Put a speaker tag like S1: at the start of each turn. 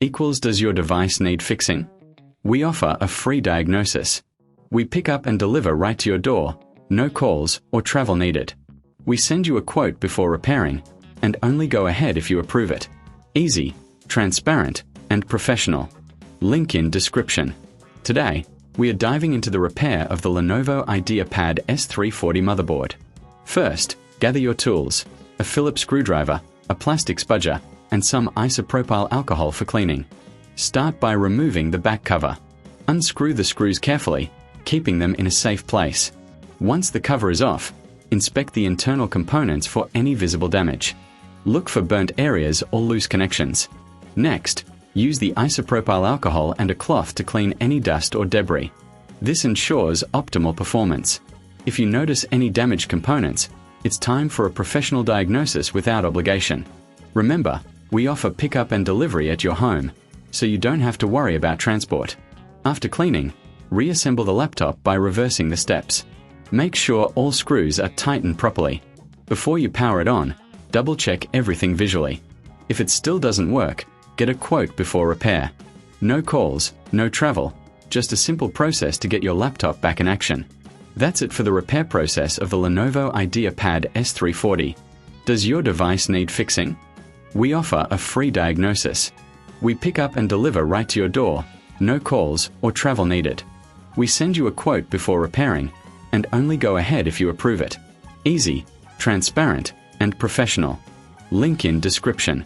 S1: equals does your device need fixing? We offer a free diagnosis. We pick up and deliver right to your door, no calls or travel needed. We send you a quote before repairing, and only go ahead if you approve it. Easy, transparent, and professional. Link in description. Today, we are diving into the repair of the Lenovo IdeaPad S340 motherboard. First, gather your tools, a Phillips screwdriver, a plastic spudger, and some isopropyl alcohol for cleaning. Start by removing the back cover. Unscrew the screws carefully, keeping them in a safe place. Once the cover is off, inspect the internal components for any visible damage. Look for burnt areas or loose connections. Next, use the isopropyl alcohol and a cloth to clean any dust or debris. This ensures optimal performance. If you notice any damaged components, it's time for a professional diagnosis without obligation. Remember, we offer pickup and delivery at your home, so you don't have to worry about transport. After cleaning, reassemble the laptop by reversing the steps. Make sure all screws are tightened properly. Before you power it on, double-check everything visually. If it still doesn't work, get a quote before repair. No calls, no travel, just a simple process to get your laptop back in action. That's it for the repair process of the Lenovo IdeaPad S340. Does your device need fixing? We offer a free diagnosis. We pick up and deliver right to your door, no calls or travel needed. We send you a quote before repairing, and only go ahead if you approve it. Easy, transparent, and professional. Link in description.